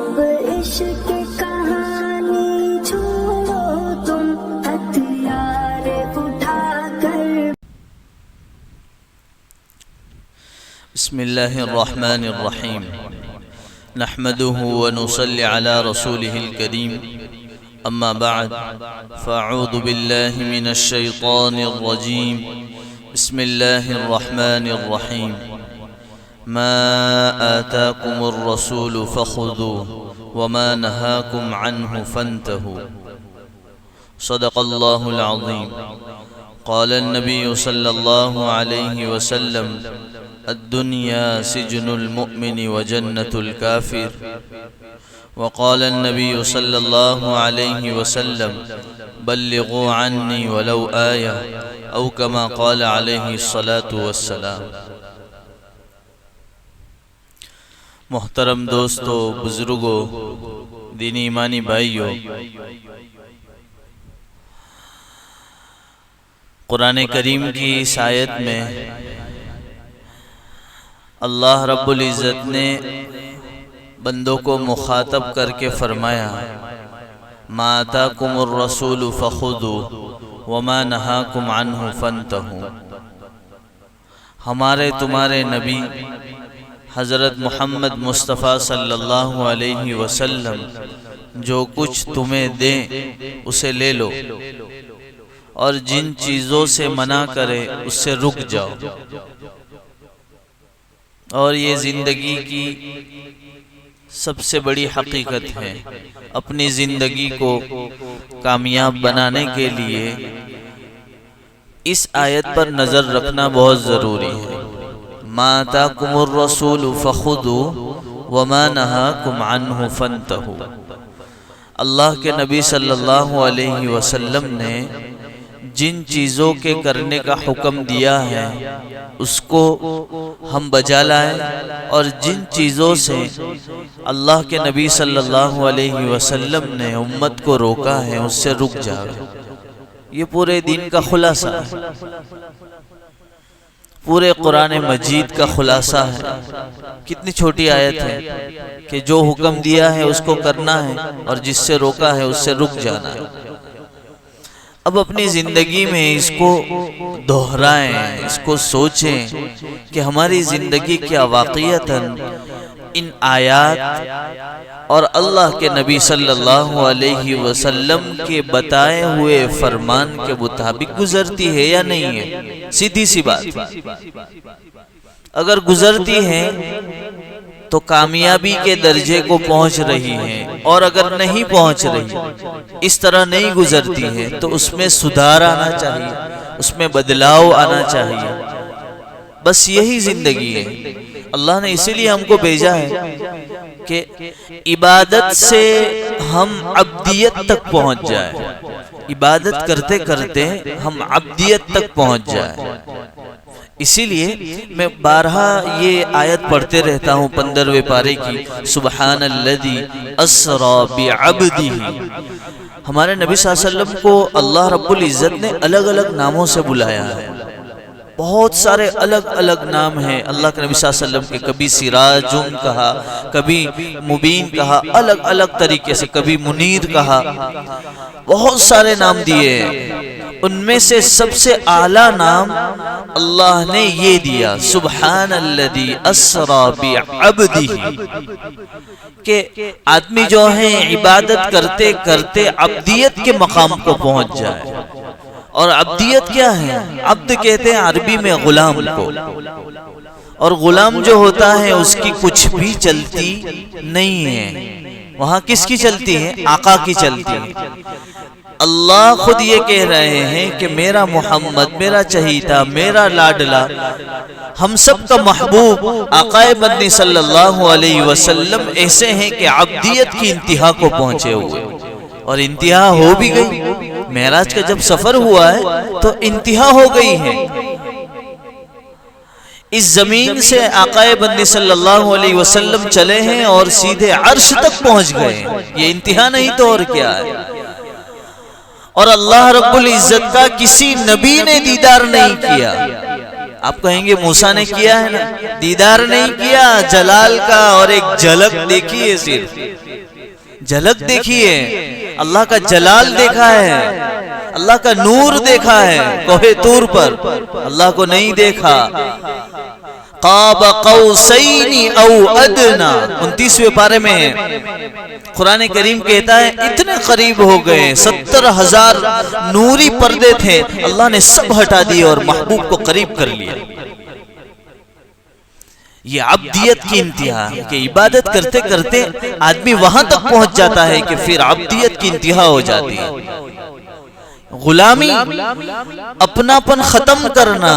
اب عشق کہانی چھوڑو تم ہتھیار اٹھا کر. بسم اللہ الرحمن الرحیم نحمده ونصلي على رسوله الكريم اما بعد فاعوذ بالله من الشيطان الرجيم بسم الله الرحمن الرحيم ما آتاكم الرسول فخذوه وما نهاكم عنه فانتهوا صدق الله العظيم. قال النبي صلى الله عليه وسلم الدنيا سجن المؤمن وجنة الكافر. وقال النبي صلى الله عليه وسلم بلغوا عني ولو آية أو كما قال عليه الصلاة والسلام. محترم دوستو، بزرگو، دینی ایمانی بھائیو، قرآن کریم کی اس آیت میں اللہ رب العزت نے بندوں کو مخاطب کر کے فرمایا ما آتاکم الرسول فخذوه وما نہاکم عنہ فانتہوا. ہمارے تمہارے نبی حضرت محمد مصطفیٰ صلی اللہ علیہ وسلم جو کچھ تمہیں دیں اسے لے لو، اور جن چیزوں سے منع کرے اس سے رک جاؤ. اور یہ زندگی کی سب سے بڑی حقیقت ہے. اپنی زندگی کو کامیاب بنانے کے لیے اس آیت پر نظر رکھنا بہت ضروری ہے. ما آتاکم الرسول فخذوه وما نہاکم عنہ فانتہوا. اللہ کے نبی صلی اللہ علیہ وسلم نے جن چیزوں کے کرنے کا حکم دیا ہے اس کو ہم بجا لائیں، اور جن چیزوں سے اللہ کے نبی صلی اللہ علیہ وسلم نے امت کو روکا ہے اس سے رک جائے. یہ پورے دین کا خلاصہ ہے، پورے قرآن مجید کا خلاصہ ہے. کتنی چھوٹی آیت ہے کہ جو حکم دیا ہے اس کو کرنا ہے اور جس سے روکا ہے اس سے رک جانا ہے. اب اپنی زندگی میں اس کو دہرائیں، اس کو سوچیں کہ ہماری زندگی کیا واقعتاً ان آیات اور اللہ کے نبی صلی اللہ علیہ وسلم کے بتائے ہوئے فرمان کے مطابق گزرتی ہے یا نہیں ہے. سیدھی سی بات، اگر گزرتی ہے تو کامیابی کے درجے کو پہنچ رہی ہے، اور اگر نہیں پہنچ رہی، اس طرح نہیں گزرتی ہے، تو اس میں سدھار آنا چاہیے، اس میں بدلاؤ آنا چاہیے. بس یہی زندگی ہے. اللہ نے اسی لیے ہم کو بھیجا ہے کہ عبادت سے ہم عبدیت تک پہنچ جائیں. عبادت کرتے کرتے ہم عبدیت تک پہنچ جائیں. اسی لیے میں بارہا یہ آیت پڑھتے رہتا ہوں 15ویں پارے کی، سبحان الذی اسری بعبدہ. ہمارے نبی صلی اللہ علیہ وسلم کو اللہ رب العزت نے الگ الگ ناموں سے بلایا ہے. بہت سارے الگ الگ نام ہیں اللہ کے نبی صلی اللہ علیہ وسلم کے. کبھی سراجن کہا، کبھی مبین کہا، الگ الگ طریقے سے، کبھی منیر کہا. بہت سارے نام دیے ہیں. ان میں سے سب سے اعلیٰ نام اللہ نے یہ دیا، سبحان الذی اسری بعبدہ، کہ آدمی جو ہیں عبادت کرتے کرتے عبدیت کے مقام کو پہنچ جائے. اور عبدیت کیا ہے؟ عبد کہتے ہیں عربی میں غلام کو، اور غلام جو ہوتا ہے اس کی کچھ بھی چلتی نہیں ہے. وہاں کس کی چلتی ہے؟ آقا کی چلتی ہے. اللہ خود یہ کہہ رہے ہیں کہ میرا محمد، میرا چہیتا، میرا لاڈلا، ہم سب کا محبوب آقا مدنی صلی اللہ علیہ وسلم ایسے ہیں کہ عبدیت کی انتہا کو پہنچے ہوئے، اور انتہا ہو بھی گئی. معراج کا جب سفر ہوا ہے تو انتہا ہو گئی ہے. اس زمین سے آقا مدنی صلی اللہ علیہ وسلم چلے ہیں اور سیدھے عرش تک پہنچ گئے ہیں. یہ انتہا نہیں تو اور کیا ہے. اور اللہ رب العزت کا کسی نبی نے دیدار نہیں کیا. آپ کہیں گے موسیٰ نے کیا ہے نا، دیدار نہیں کیا جلال کا، اور ایک جھلک دیکھی ہے، صرف جھلک دیکھی ہے، اللہ کا جلال دیکھا ہے، اللہ کا نور دیکھا ہے کوہ طور پر، اللہ کو نہیں دیکھا۔ قاب قوسین او ادنا 29ویں پارے میں ہے، قرآن کریم کہتا ہے اتنے قریب ہو گئے، 70,000 نوری پردے تھے، اللہ نے سب ہٹا دیے اور محبوب کو قریب کر لیا۔ یہ عبدیت کی انتہا کہ عبادت کرتے کرتے آدمی وہاں تک پہنچ جاتا ہے کہ پھر عبدیت کی انتہا ہو جاتی ہے، غلامی، اپناپن ختم کرنا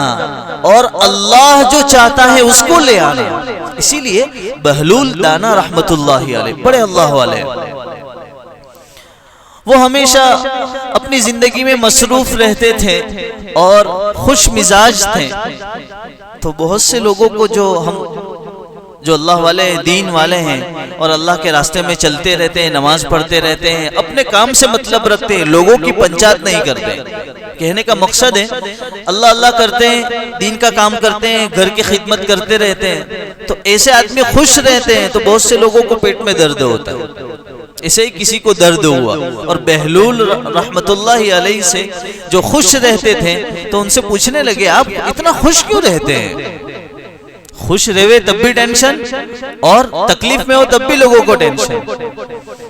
اور اللہ جو چاہتا ہے اس کو لے آنا۔ اسی لیے بہلول دانا رحمت اللہ علیہ، بڑے اللہ والے، وہ ہمیشہ اپنی زندگی میں مصروف رہتے تھے اور خوش مزاج تھے۔ تو بہت سے لوگوں کو جو اللہ والے دین والے ہیں اور اللہ کے راستے میں چلتے رہتے ہیں، نماز پڑھتے رہتے ہیں، اپنے کام سے مطلب رکھتے ہیں، لوگوں کی پنچات نہیں کرتے۔ کہنے کا مقصد ہے اللہ اللہ کرتے ہیں، دین کا کام کرتے ہیں، گھر کی خدمت کرتے رہتے ہیں، تو ایسے آدمی خوش رہتے ہیں۔ تو بہت سے لوگوں کو پیٹ میں درد ہوتا ہے، ایسے ہی کسی کو درد ہوا، اور بہلول رحمت اللہ علیہ سے جو خوش رہتے تھے تو ان سے پوچھنے لگے آپ اتنا خوش کیوں رہتے ہیں؟ خوش رہے تب بھی ٹینشن، اور تکلیف میں ہو تب بھی لوگوں کو ٹینشن۔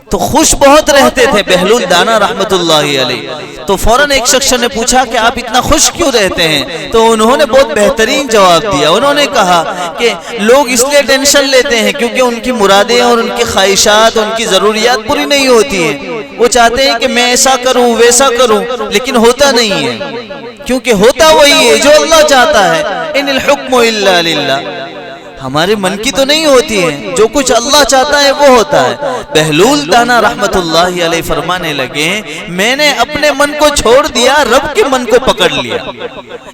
تو خوش بہت رہتے تھے بہلول دانا رحمت اللہ علیہ۔ تو فوراً ایک شخص نے پوچھا کہ آپ اتنا خوش کیوں رہتے ہیں؟ تو انہوں نے بہت بہترین جواب دیا، انہوں نے کہا کہ لوگ اس لیے ٹینشن لیتے ہیں کیونکہ ان کی مرادیں اور ان کی خواہشات، ان کی ضروریات پوری نہیں ہوتی ہیں۔ وہ چاہتے ہیں کہ میں ایسا کروں ویسا کروں، لیکن ہوتا نہیں ہے، کیونکہ ہوتا وہی ہے جو اللہ چاہتا ہے۔ ان الحکم الا للہ، ہمارے من کی تو نہیں ہوتی ہے، جو کچھ اللہ چاہتا ہے وہ ہوتا ہے۔ بہلول دانا رحمت اللہ علیہ فرمانے لگے میں نے اپنے من کو چھوڑ دیا، رب کے من کو پکڑ لیا،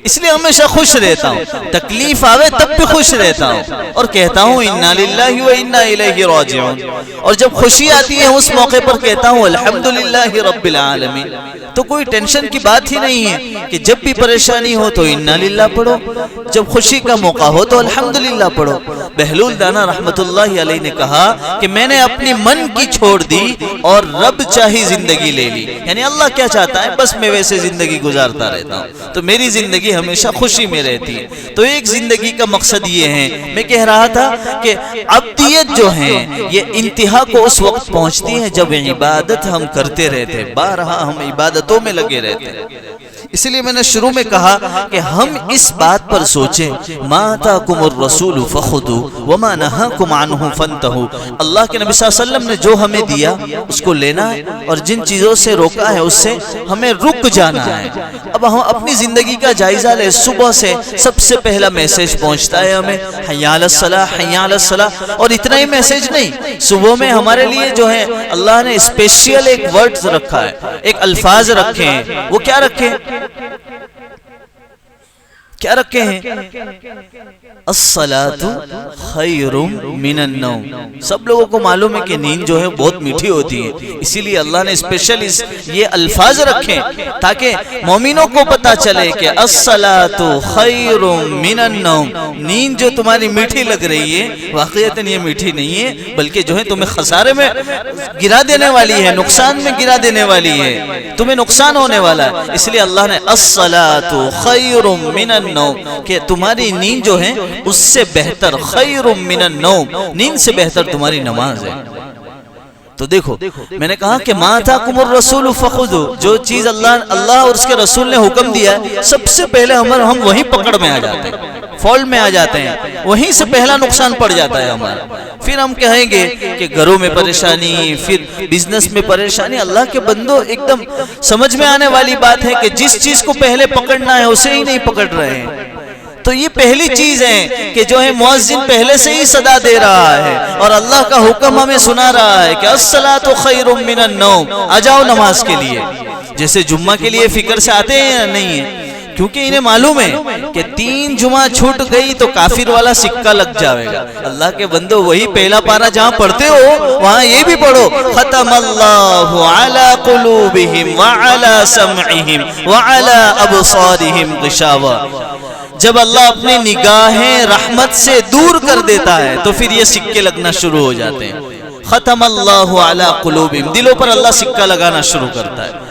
اس لیے ہمیشہ خوش رہتا ہوں، تکلیف آوے تب بھی خوش رہتا ہوں اور کہتا ہوں انا للہ و انا الیہ راجعون، اور جب خوشی آتی ہے اس موقع پر کہتا ہوں الحمدللہ رب العالمین۔ تو کوئی ٹینشن کی بات ہی نہیں ہے کہ جب بھی پریشانی ہو تو انا للہ پڑھو، جب خوشی کا موقع ہو تو الحمدللہ پڑھو۔ بہلول دانا رحمت اللہ علیہ نے کہا کہ میں نے اپنی من کی چھوڑ دی اور رب چاہی زندگی لے لی، یعنی اللہ کیا چاہتا ہے بس میں ویسے زندگی گزارتا رہتا ہوں، تو میری زندگی ہمیشہ خوشی میں رہتی ہے۔ تو ایک زندگی کا مقصد یہ ہے، میں کہہ رہا تھا کہ عبدیت جو ہے یہ انتہا کو اس وقت پہنچتی ہے جب عبادت ہم کرتے رہتے، بارہا ہم عبادتوں میں لگے رہتے۔ اس لیے میں نے شروع میں کہا کہ ہم اس بات پر سوچیں ما آتاکم الرسول فخذوا وما نہاکم عنہ فانتہوا، اللہ کے نبی صلی اللہ علیہ وسلم نے جو ہمیں دیا اس کو لینا ہے، اور جن چیزوں سے روکا ہے اس سے ہمیں رک جانا ہے۔ اب ہم اپنی زندگی کا جائزہ لیں، صبح سے سب سے پہلا میسج پہنچتا ہے ہمیں حی علی الصلاۃ حی علی الصلاۃ، اور اتنا ہی میسج نہیں، صبح میں ہمارے لیے جو ہے اللہ نے اسپیشل ایک ورڈز رکھا ہے، ایک الفاظ رکھے ہیں، وہ کیا رکھے ہیں؟ الصلاۃ خیر من النوم۔ سب لوگوں کو معلوم ہے کہ نیند جو ہے بہت میٹھی ہوتی ہے، اسی لیے اللہ نے اسپیشل یہ الفاظ رکھے تاکہ مومنوں کو پتا چلے کہ الصلاۃ خیر من النوم، نیند جو تمہاری میٹھی لگ رہی ہے واقعتاً یہ میٹھی نہیں ہے، بلکہ جو ہے تمہیں خسارے میں گرا دینے والی ہے، نقصان میں گرا دینے والی ہے، تمہیں نقصان ہونے والا ہے۔ اس لیے اللہ نے الصلاۃ خیر من النوم، کہ تمہاری نیند جو ہے اس سے بہتر، خیر من النوم، نیند سے بہتر تمہاری نماز ہے۔ تو دیکھو میں نے کہا کہ ما آتاکم الرسول فخذوا، جو چیز اللہ اور اس کے رسول نے حکم دیا ہے سب سے پہلے ہم وہیں پکڑ میں آ جاتے ہیں، فال میں آ جاتے ہیں، وہیں سے پہلا نقصان پڑ جاتا ہے ہمارا۔ پھر ہم کہیں گے کہ گھروں میں پریشانی، پھر بزنس میں پریشانی۔ اللہ کے بندو ایک دم سمجھ میں آنے والی بات ہے کہ جس چیز کو پہلے پکڑنا ہے اسے ہی نہیں پکڑ رہے ہیں۔ تو یہ پہلی چیز ہے کہ جو ہے مؤذن پہلے سے ہی صدا دے رہا ہے اور اللہ کا حکم ہمیں سنا رہا ہے کہ الصلاۃ خیر من النوم، آ جاؤ نماز کے لیے۔ جیسے جمعہ کے لیے فکر سے آتے ہیں یا نہیں ہے، کیونکہ انہیں معلوم ہے کہ 3 جمعہ چھوٹ گئی تو کافر والا سکہ لگ جائے گا۔ اللہ کے بندو وہی پہلا پارہ جہاں پڑھتے ہو وہاں یہ بھی پڑھو ختم اللہ علی قلوبہم وعلی سمعہم وعلی ابصارہم غشاوہ، جب اللہ اپنی نگاہیں رحمت سے دور کر دیتا ہے تو پھر یہ سکے لگنا شروع ہو جاتے ہیں. ختم اللہ علی قلوبہم، دلوں پر اللہ سکہ لگانا شروع کرتا ہے.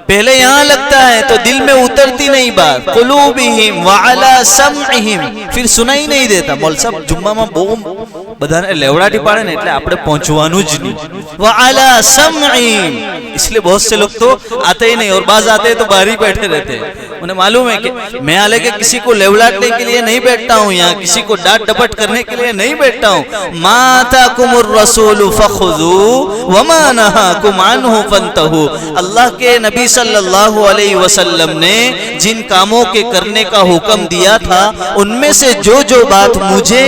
پہلے یہاں لگتا ہے تو دل میں اترتی نہیں بات. قلوبہم وعلی سمعہم، پھر سنائی نہیں دیتا. مول صاحب جمعہ میں بہت બધાને લેવડાટી પાડે ને એટલે આપણે પહોંચવાનું જ નહીં. وعلی سمعہم، اس لیے بہت سے لوگ تو آتے ہی نہیں اور بعض آتے ہیں تو باہر ہی بیٹھے رہتے ہیں. انہیں معلوم ہے کہ میں حالے کہ کسی کو لیولاٹنے کے لیے نہیں بیٹھتا ہوں، یہاں کسی کو ڈانٹ ڈپٹ کرنے کے لیے نہیں بیٹھتا ہوں. ما آتاکم الرسول فخذوا وما نہاکم عنہ فانتہوا. اللہ کے نبی صلی اللہ علیہ وسلم نے جن کاموں کے کرنے کا حکم دیا تھا ان میں سے جو جو بات مجھے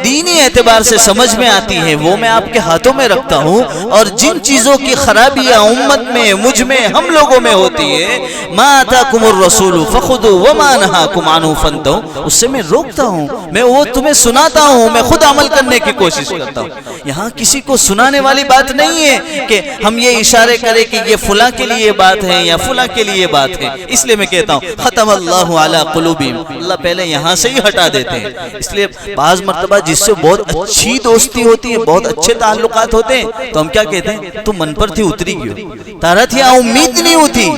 دینی اعتبار سے سمجھ میں آتی ہے وہ میں آپ کے ہاتھوں میں رکھتا ہوں، اور جن چیزوں کی خرابیاں امت میں مجھ میں ہم لوگوں میں ہوتی ہے ما آتاکم الرسول فخذوا وما نہاکم عنہ فانتہوا، اس سے میں روکتا ہوں، میں وہ تمہیں سناتا ہوں، میں خود عمل کرنے کی کوشش کرتا ہوں. یہاں کسی کو سنانے والی بات نہیں ہے کہ ہم یہ اشارے کریں کہ یہ فلاں کے لیے بات ہے یا فلاں کے لیے بات ہے. اس لیے میں کہتا ہوں ختم اللہ علی قلوبہم، اللہ پہلے یہاں سے ہی ہٹا دیتے ہیں. اس لیے بعض مرتبہ جس سے بہت اچھی دوستی ہوتی ہے، بہت اچھے تعلقات ہوتے ہیں، تو ہم کیا کہتے ہیں تو من پر تھی اتری گئی، تارا تھی امید نہیں ہوتی،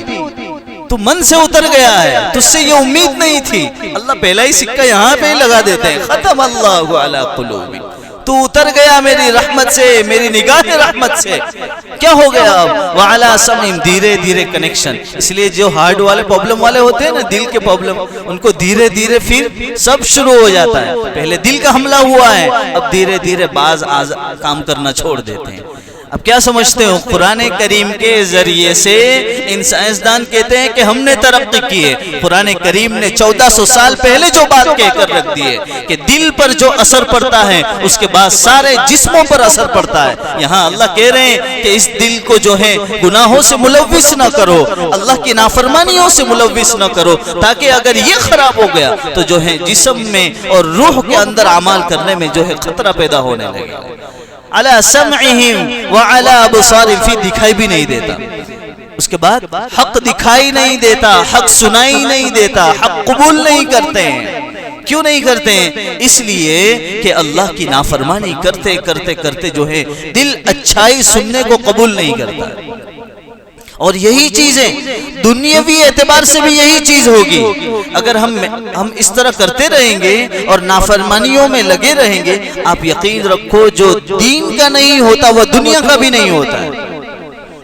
تو من سے اتر گیا ہے، تجھ سے یہ امید نہیں تھی. اللہ پہلا ہی سکہ یہاں پہ ہی لگا دیتے ہیں. ختم اللہ علی قلوبہم، تو اتر گیا میری رحمت سے، میری نگاہ رحمت سے. کیا ہو گیا اب؟ وعلی سمعہم، دھیرے دھیرے کنیکشن. اس لیے جو ہارٹ والے پرابلم والے ہوتے ہیں نا، دل کے پرابلم، ان کو دھیرے دھیرے پھر سب شروع ہو جاتا ہے. پہلے دل کا حملہ ہوا ہے، اب دھیرے دھیرے بعض کام کرنا چھوڑ دیتے ہیں. اب کیا سمجھتے ہو؟ قرآن کریم کے ذریعے سے ان سائنسدان کہتے ہیں کہ ہم نے ترقی کی ہے. قرآن کریم نے 1400 سال پہلے جو بات کہہ کر رکھ دی ہے کہ دل پر جو اثر پڑتا ہے اس کے بعد سارے جسموں پر اثر پڑتا ہے. یہاں اللہ کہہ رہے ہیں کہ اس دل کو جو ہے گناہوں سے ملوث نہ کرو، اللہ کی نافرمانیوں سے ملوث نہ کرو، تاکہ اگر یہ خراب ہو گیا تو جو ہے جسم میں اور روح کے اندر اعمال کرنے میں جو ہے خطرہ پیدا ہونے لگے. علی سمعہم وعلی ابصارہم، پھر دکھائی بھی نہیں دیتا. اس کے بعد حق دکھائی نہیں دیتا، حق سنائی نہیں دیتا، حق قبول نہیں کرتے ہیں. کیوں نہیں کرتے ہیں؟ اس لیے کہ اللہ کی نافرمانی کرتے کرتے کرتے جو ہے دل اچھائی سننے کو قبول نہیں کرتا. اور یہی چیزیں دنیاوی اعتبار سے بھی یہی چیز ہوگی. اگر ہم اس طرح کرتے رہیں گے اور نافرمانیوں میں لگے رہیں گے، آپ یقین رکھو جو دین کا نہیں ہوتا وہ دنیا کا بھی نہیں ہوتا ہے.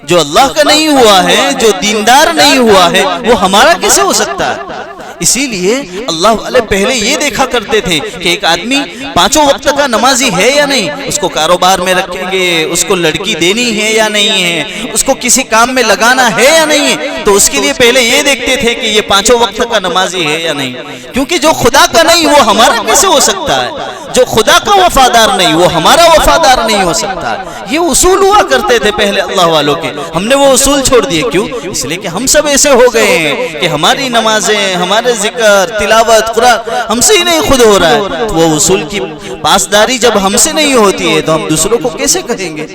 جو اللہ کا نہیں ہوا ہے، جو دیندار نہیں ہوا ہے، وہ ہمارا کیسے ہو سکتا ہے؟ اسی لیے اللہ والے پہلے یہ دیکھا کرتے تھے کہ ایک آدمی 5 وقت کا نمازی ہے یا نہیں، اس کو کاروبار میں رکھیں گے، اس کو لڑکی دینی ہے یا نہیں ہے، اس کو کسی کام میں لگانا ہے یا نہیں ہے، تو اس کے لیے پہلے یہ دیکھتے تھے کہ یہ 5 وقت کا نمازی ہے یا نہیں. کیونکہ جو خدا کا نہیں وہ ہمارا کیسے ہو سکتا ہے؟ جو خدا کا وفادار نہیں وہ ہمارا وفادار نہیں ہو سکتا. یہ اصول ہوا کرتے تھے پہلے اللہ والوں کے. ہم نے وہ اصول چھوڑ دیے. کیوں؟ اس لیے کہ ہم سب ایسے ہو گئے ہیں کہ ہماری نمازیں، ہمارے ذکر، تلاوت، قرآن ہم سے ہی نہیں خود ہو رہا ہے. تو وہ اصول کی پاسداری جب ہم سے نہیں ہوتی ہے تو ہم دوسروں کو کیسے کہیں گے؟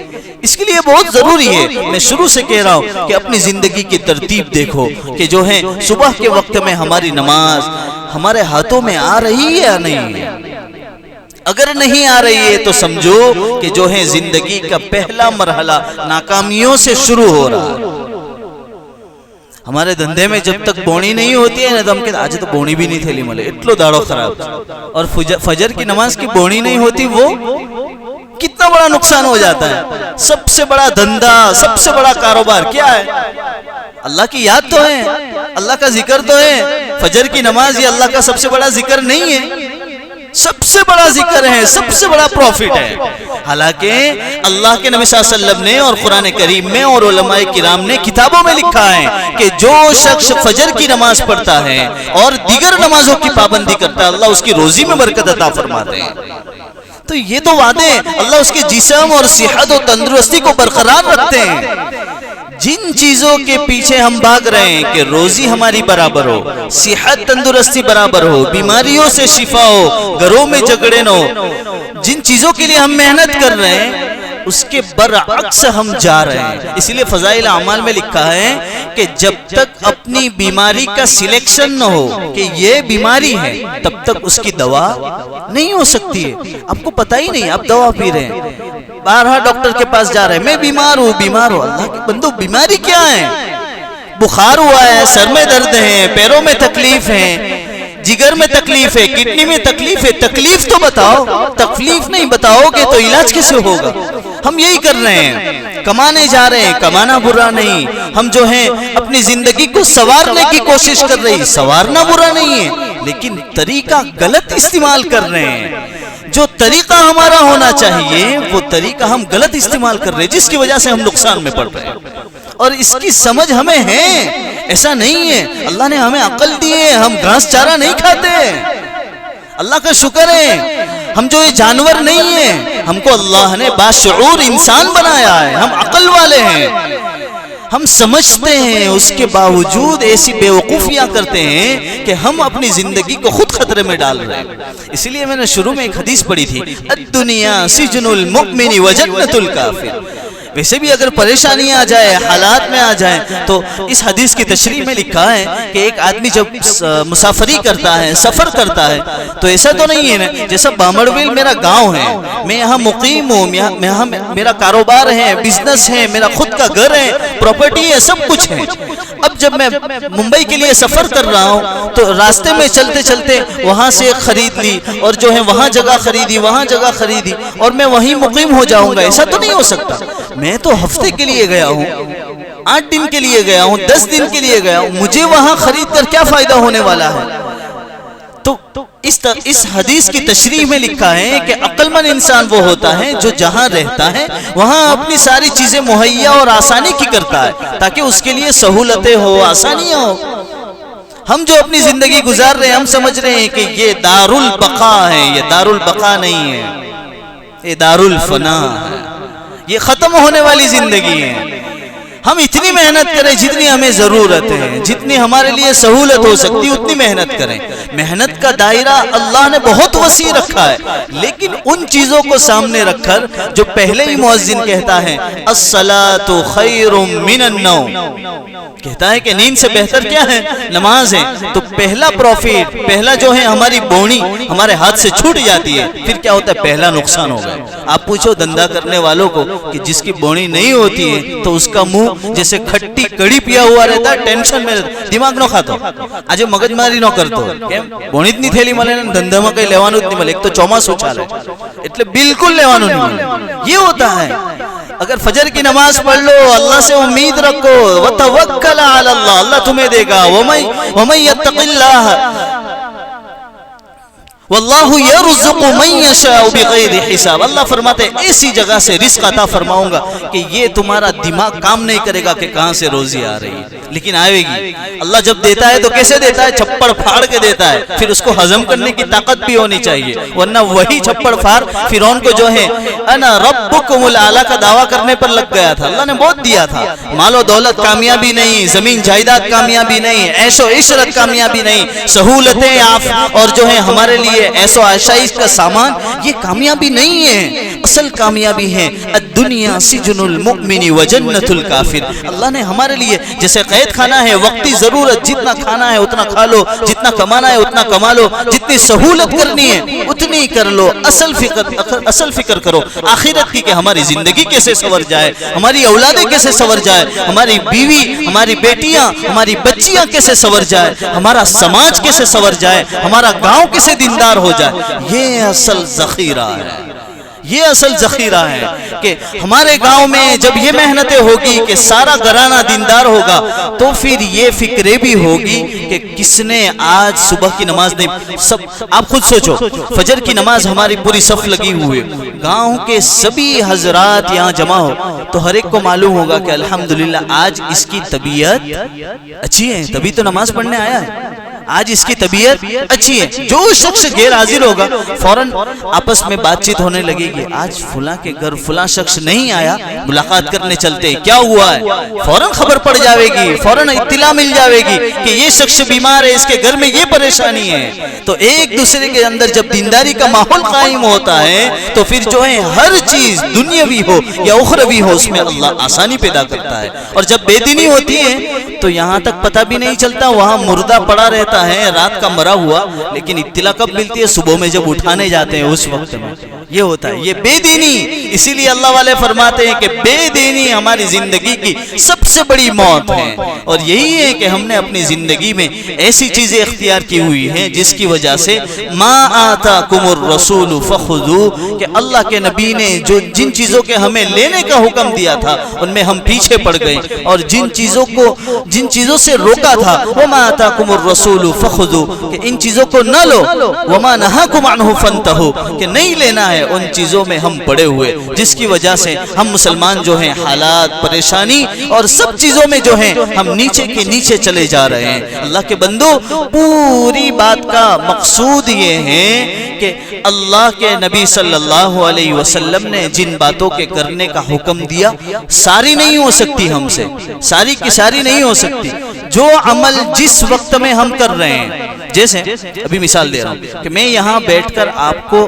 اس کے لیے بہت ضروری ہے، میں شروع سے کہہ رہا ہوں کہ اپنی زندگی کی ترتیب دیکھو کہ جو ہے صبح کے وقت میں ہماری نماز ہمارے ہاتھوں میں آ رہی ہے یا نہیں ہے. اگر نہیں آ رہی ہے تو سمجھو کہ جو ہے زندگی کا پہلا مرحلہ ناکامیوں سے شروع ہو رہا ہے. ہمارے دھندے میں جب تک بونی نہیں ہوتی ہے نا تو ہم کہتے آج تو بونی بھی نہیں تھیلی ملے اتلو داڑو خراب. اور فجر کی نماز کی بونی نہیں ہوتی وہ کتنا بڑا نقصان ہو جاتا ہے. سب سے بڑا دھندا، سب سے بڑا کاروبار کیا ہے؟ اللہ کی یاد تو ہے، اللہ کا ذکر تو ہے. فجر کی نماز یہ اللہ کا سب سے بڑا ذکر نہیں ہے، سب سے بڑا ذکر ہے، سب سے بڑا پروفٹ ہے. حالانکہ اللہ کے نبی صلی اللہ علیہ وسلم نے اور قرآن کریم میں اور علماء کرام نے کتابوں میں لکھا ہے کہ جو شخص فجر کی نماز پڑھتا ہے اور دیگر نمازوں کی پابندی کرتا ہے اللہ اس کی روزی میں برکت عطا فرماتے ہیں. تو یہ تو وعدے اللہ اس کے جسم اور صحت و تندرستی کو برقرار رکھتے ہیں. جن چیزوں کے پیچھے ہم بھاگ رہے ہیں کہ روزی ہماری برابر ہو، صحت تندرستی برابر ہو، بیماریوں سے شفا ہو، گھروں میں جھگڑے نہ ہو، جن چیزوں کے لیے ہم محنت کر رہے ہیں اس کے برعکس ہم جا رہے ہیں. اسی لیے فضائل اعمال میں لکھا ہے کہ جب تک اپنی بیماری کا سلیکشن نہ ہو کہ یہ بیماری ہے تب تک اس کی دوا نہیں ہو سکتی ہے. آپ کو پتہ ہی نہیں، آپ دوا پی رہے ہیں، بارہا ڈاکٹر کے پاس جا رہے ہیں، میں بیمار ہوں بیمار ہوں. اللہ کے بندو بیماری کیا ہے؟ بخار ہوا ہے، سر میں درد ہے، پیروں میں تکلیف ہے، جگر میں تکلیف ہے، کڈنی میں تکلیف ہے. تکلیف تو بتاؤ، تکلیف نہیں بتاؤ گے تو علاج کیسے ہوگا؟ ہم یہی کر رہے ہیں، کمانے جا رہے ہیں. کمانا برا نہیں، ہم جو ہیں اپنی زندگی کو سنوارنے کی کوشش کر رہے ہیں. سنوارنا برا نہیں ہے، لیکن طریقہ غلط استعمال کر رہے ہیں. جو طریقہ ہمارا ہونا چاہیے وہ طریقہ ہم غلط استعمال کر رہے ہیں، جس کی وجہ سے ہم نقصان میں پڑ رہے ہیں. اور اس کی سمجھ ہمیں ہے، ایسا نہیں ہے. اللہ نے ہمیں عقل دی ہے، ہم گھاس چارہ نہیں کھاتے. اللہ کا شکر ہے ہم جو یہ جانور نہیں ہیں، ہم کو اللہ نے باشعور انسان بنایا ہے. ہم عقل والے ہیں، ہم سمجھتے ہیں، اس کے باوجود ایسی بے وقوفیاں کرتے ہیں کہ ہم اپنی زندگی کو خود خطرے میں ڈال رہے ہیں. اسی لیے میں نے شروع میں ایک حدیث پڑھی تھی، الدنیا سجن المؤمن وجنت الکافر. ویسے بھی اگر پریشانی آ جائے، حالات میں آ جائیں، تو اس حدیث کی تشریح میں لکھا ہے کہ ایک آدمی جب مسافری کرتا ہے، سفر کرتا ہے، تو ایسا تو نہیں ہے نا جیسا بامڑویل میرا گاؤں ہے، میں یہاں مقیم ہوں، یہاں میرا کاروبار ہے، بزنس ہے، میرا خود کا گھر ہے، پراپرٹی ہے، سب کچھ ہے. اب جب میں ممبئی کے لیے سفر کر رہا ہوں تو راستے میں چلتے چلتے وہاں سے خرید لی، اور جو ہے وہاں جگہ خریدی، وہاں جگہ خریدی، اور میں وہیں مقیم ہو جاؤں گا. ایسا تو نہیں ہو سکتا. میں تو ہفتے کے لیے گیا ہوں، 8 دن کے لیے گیا ہوں، 10 دن کے لیے گیا ہوں، مجھے وہاں خرید کر کیا فائدہ ہونے والا ہے؟ تو اس حدیث کی تشریح میں لکھا ہے کہ عقل مند انسان وہ ہوتا ہے جو جہاں رہتا ہے وہاں اپنی ساری چیزیں مہیا اور آسانی کی کرتا ہے تاکہ اس کے لیے سہولتیں ہو، آسانیاں ہو. ہم جو اپنی زندگی گزار رہے ہیں، ہم سمجھ رہے ہیں کہ یہ دار البقا ہے. یہ دار البقا نہیں ہے، یہ دار الفنا ہے. یہ ختم ہونے والی زندگی ہے. ہم اتنی محنت کریں جتنی ہمیں ضرورت ہے، جتنی ہمارے لیے سہولت ہو سکتی اتنی محنت کریں. محنت کا دائرہ اللہ نے بہت وسیع رکھا ہے، لیکن ان چیزوں کو سامنے رکھ کر جو پہلے ہی مؤذن کہتا ہے الصلاۃ خیر من النوم، کہتا ہے کہ نیند سے بہتر کیا ہے؟ نماز ہے. تو پہلا پروفٹ، پہلا جو ہے ہماری بونی ہمارے ہاتھ سے چھوٹ جاتی ہے، پھر کیا ہوتا ہے؟ پہلا نقصان ہو گیا. آپ پوچھو دھندا کرنے والوں کو کہ جس کی بونی نہیں ہوتی ہے تو اس کا منہ جیسے کھٹی کڑی پیا ہوا رہتا ہے، ٹینشن میں دماغ نہ کھاتا آج مگج ماری نہ کرتا بونی نہیں تھیلی ملے دھندے میں کہیں لیوانو نہیں ملے. ایک تو چوماس ہو چالے એટલે بالکل لیوانو نہیں ملے. یہ ہوتا ہے. اگر فجر کی نماز پڑھ لو، اللہ سے امید رکھو، وتوکل علی اللہ، اللہ تمہیں دے گا. ومن یتق اللہ واللہ یرزق من یشاء بغیر حساب. اللہ فرماتے ہیں ایسی جگہ سے رزق عطا فرماؤں گا کہ یہ تمہارا دماغ کام نہیں کرے گا کہ کہاں سے روزی آ رہی ہے، لیکن آئے گی. اللہ جب دیتا ہے تو کیسے دیتا ہے؟ چھپڑ پھاڑ کے دیتا ہے. پھر اس کو ہضم کرنے کی طاقت بھی ہونی چاہیے، ورنہ وہی چھپڑ پھاڑ فرعون کو جو ہے انا ربکم الاعلی کا دعویٰ کرنے پر لگ گیا تھا. اللہ نے بہت دیا تھا، مال و دولت کامیابی نہیں، زمین جائیداد کامیابی نہیں، عیش و عشرت کامیابی نہیں، سہولتیں اور جو ہے ہمارے لیے ایسو آشائش کا سامان، یہ کامیابی نہیں ہے. اصل کامیابی ہے الدنیا سجن المؤمن وجنت الکافر. اللہ نے ہمارے لیے جیسے قید خانہ ہے، وقتی ضرورت جتنا کھانا ہے اتنا کھا لو، جتنا کمانا ہے اتنا کما لو، جتنی سہولت کرنی ہے اتنی کر لو. اصل فکر کرو آخرت کی کہ ہماری زندگی کیسے سنور جائے، ہماری اولادیں کیسے سنور جائے، ہماری بیوی، ہماری بیٹیاں، ہماری بچیاں کیسے سنور جائے، ہمارا سماج کیسے سنور جائے، ہمارا گاؤں کیسے دیندار ہو جائے. یہ اصل ذخیرہ ہے. یہ اصل ذخیرہ ہے کہ ہمارے گاؤں میں جب یہ محنتیں ہوگی کہ سارا گھرانہ دیندار ہوگا تو پھر یہ فکریں بھی ہوگی کہ کس نے آج صبح کی نماز نہیں. سب آپ خود سوچو، فجر کی نماز ہماری پوری صف لگی ہوئی، گاؤں کے سبھی حضرات یہاں جمع ہو تو ہر ایک کو معلوم ہوگا کہ الحمدللہ آج اس کی طبیعت اچھی ہے، تبھی تو نماز پڑھنے آیا ہے. آج اس کی طبیعت اچھی ہے، جو شخص غیر حاضر ہوگا فوراً آپس میں بات چیت ہونے لگے گی، آج فلاں کے گھر فلاں شخص نہیں آیا، ملاقات کرنے چلتے ہیں، کیا ہوا ہے، فوراً خبر پڑ جاوے گی، فوراً اطلاع مل جاوے گی کہ یہ شخص بیمار ہے، اس کے گھر میں یہ پریشانی ہے۔ تو ایک دوسرے کے اندر جب دینداری کا ماحول قائم ہوتا ہے تو پھر جو ہے ہر چیز دنیاوی ہو یا اخروی ہو اس میں اللہ آسانی پیدا کرتا ہے۔ اور جب بے دینی ہوتی ہے تو یہاں تک پتہ بھی نہیں چلتا، وہاں مردہ پڑا رہتا ہے رات کا مرا ہوا، لیکن اطلاع کب ملتی ہے؟ صبح میں جب اٹھانے جاتے ہیں اس وقت میں۔ یہ ہوتا ہے، یہ بے دینی۔ اسی لیے اللہ والے فرماتے ہیں کہ بے دینی ہماری زندگی کی سب سے بڑی موت ہے، اور یہی ہے کہ ہم نے اپنی زندگی میں ایسی چیزیں اختیار کی ہوئی ہیں جس کی وجہ سے ما آتاکم الرسول فخذوا، کہ اللہ کے نبی نے جو جن چیزوں کے ہمیں لینے کا حکم دیا تھا ان میں ہم پیچھے پڑ گئے، اور جن چیزوں سے روکا تھا وما آتاکم الرسول فخذوا، کہ ان چیزوں کو نہ لو، وما نہاکم عنہ فانتہوا، کہ نہیں لینا ہے، ان چیزوں میں ہم پڑے ہوئے، جس کی وجہ سے ہم مسلمان جو ہیں حالات، پریشانی اور سب چیزوں میں جو ہیں ہم نیچے کے نیچے چلے جا رہے ہیں۔ اللہ کے بندو، پوری بات کا مقصود یہ ہے کہ اللہ کے نبی صلی اللہ علیہ وسلم نے جن باتوں کے کرنے کا حکم دیا ساری نہیں ہو سکتی ہم سے، ساری کی ساری نہیں ہو سکتی۔ جو عمل جس وقت میں ہم کر رہے ہیں، جیسے ابھی مثال دے رہا ہوں کہ میں یہاں بیٹھ کر آپ کو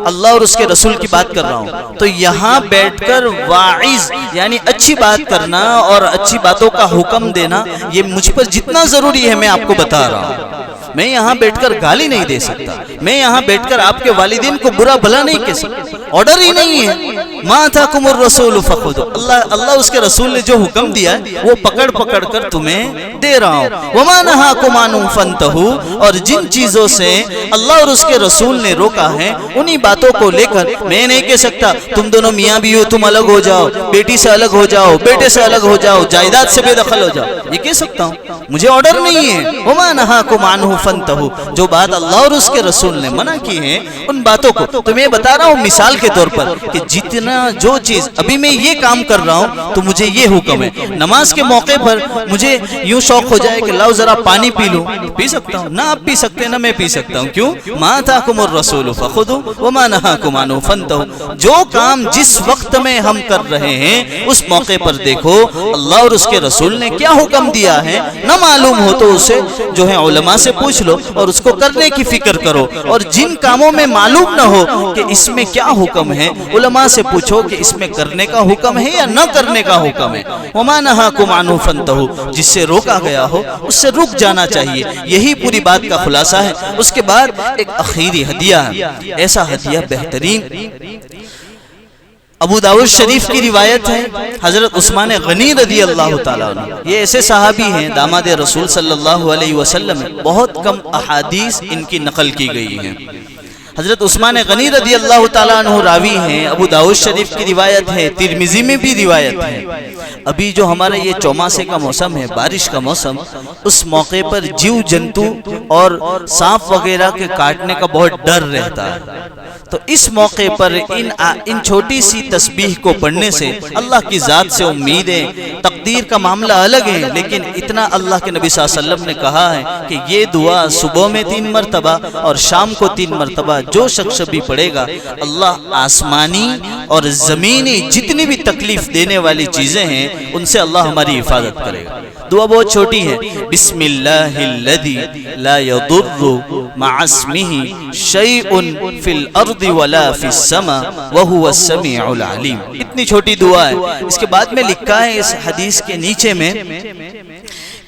اللہ اور اس کے رسول کی بات کر رہا ہوں، تو یہاں بیٹھ کر واعظ یعنی اچھی بات کرنا اور اچھی باتوں کا حکم دینا یہ مجھ پر جتنا ضروری ہے میں آپ کو بتا رہا ہوں۔ میں یہاں بیٹھ کر گالی نہیں دے سکتا، میں یہاں بیٹھ کر آپ کے والدین کو برا بھلا نہیں کہہ سکتا، آرڈر ہی نہیں ہے۔ ما آتاکم الرسول فخذوا، اللہ اس کے رسول نے جو حکم دیا ہے وہ پکڑ پکڑ کر تمہیں دے رہا ہوں۔ وما نہاکم عنہ فانتہوا، اور جن چیزوں سے اللہ اور اس کے رسول نے روکا ہے انہی باتوں کو لے کر میں نہیں کہہ سکتا تم دونوں میاں بیوی تم الگ ہو جاؤ، بیٹی سے الگ ہو جاؤ، بیٹے سے الگ ہو جاؤ، جائیداد سے بے دخل ہو جاؤ، یہ کہہ سکتا ہوں، مجھے آرڈر نہیں ہے۔ وما نہاکم عنہ فانتہوا، جو بات اللہ اور اس کے رسول نے منع کی ہے ان باتوں کو تو میں بتا رہا ہوں مثال کے طور پر کہ جتنا جو چیز ابھی میں یہ کام کر رہا ہوں تو مجھے یہ حکم ہے، نماز کے موقع پر مجھے یوں شوق ہو جائے کہ لاؤ ذرا پانی پی لوں، پی سکتا ہوں، نہ آپ پی سکتے نہ میں پی سکتا ہوں، کیوں؟ ما آتاکم الرسول فخذوا وما نہاکم عنہ فانتہوا، جو کام جس وقت میں ہم کر رہے ہیں اس موقع پر دیکھو اللہ اور اس کے رسول نے کیا حکم دیا ہے، نہ معلوم ہو تو اسے جو ہے علماء سے پوچھ لو اور اس کو کرنے کی فکر کرو، اور جن کاموں میں معلوم نہ ہو کہ اس میں کیا حکم ہے علماء سے پوچھو کہ اس میں کرنے کا حکم ہے یا نہ کرنے کا حکم ہے۔ وما نہاکم عنہ فانتہوا، جس سے روکا گیا ہو اس سے رک جانا چاہیے، یہی پوری بات کا خلاصہ ہے۔ اس کے بعد ایک اخیری ہدیہ ہے، ایسا ہدیہ بہترین ابو داؤد شریف کی روایت ہے، حضرت عثمان غنی رضی اللہ تعالیٰ عنہ، یہ ایسے صحابی ہیں داماد رسول صلی اللہ علیہ وسلم، بہت کم احادیث ان کی نقل کی گئی ہیں۔ حضرت عثمان غنی رضی اللہ تعالیٰ عنہ راوی ہیں، ابو داؤد شریف کی روایت ہے، ترمذی میں بھی روایت ہے۔ ابھی جو ہمارا یہ چوماسے کا موسم ہے، بارش کا موسم، اس موقع پر جیو جنتو اور سانپ وغیرہ کے کاٹنے کا بہت ڈر رہتا ہے، تو اس موقع پر ان چھوٹی سی تسبیح کو پڑھنے سے اللہ کی ذات سے امیدیں، تقدیر کا معاملہ الگ ہے، لیکن اتنا اللہ کے نبی صلی اللہ علیہ وسلم نے کہا ہے کہ یہ دعا صبح میں 3 مرتبہ اور شام کو 3 مرتبہ جو شخص بھی پڑھے گا، اللہ آسمانی اور زمینی جتنی بھی تکلیف دینے والی چیزیں ہیں ان سے اللہ ہماری حفاظت کرے گا۔ دعا بہت چھوٹی ہے، بسم اللہ الذی لا یضر مع اسمہ شیء فی الارض ولا فی السماء وہو السمیع العلیم، اتنی چھوٹی دعا ہے۔ اس کے بعد میں لکھا ہے اس حدیث کے نیچے میں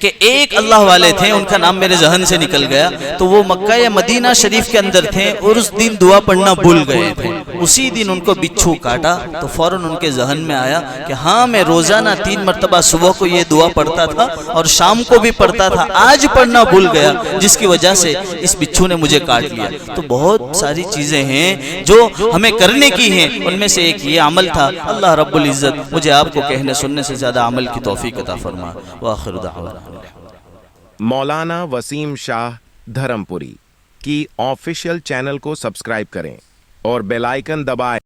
کہ ایک اللہ والے تھے، ان کا نام میرے ذہن سے نکل گیا، تو وہ مکہ یا مدینہ شریف کے اندر تھے اور اس دن دعا پڑھنا بھول گئے تھے، اسی دن ان کو بچھو کاٹا، تو فوراً ان کے ذہن میں آیا کہ ہاں میں روزانہ 3 مرتبہ صبح کو یہ دعا پڑھتا تھا اور شام کو بھی پڑھتا تھا، آج پڑھنا بھول گیا جس کی وجہ سے اس بچھو نے مجھے کاٹ لیا۔ تو بہت ساری چیزیں ہیں جو ہمیں کرنے کی ہیں، ان میں سے ایک یہ عمل تھا۔ اللہ رب العزت مجھے آپ کو کہنے سننے سے زیادہ عمل کی توفیق عطا فرما۔ وآخر دعوانا مولانا وسیم شاہ دھرم پوری کی آفیشیل چینل کو سبسکرائب کریں اور بیل آئیکن دبائیں۔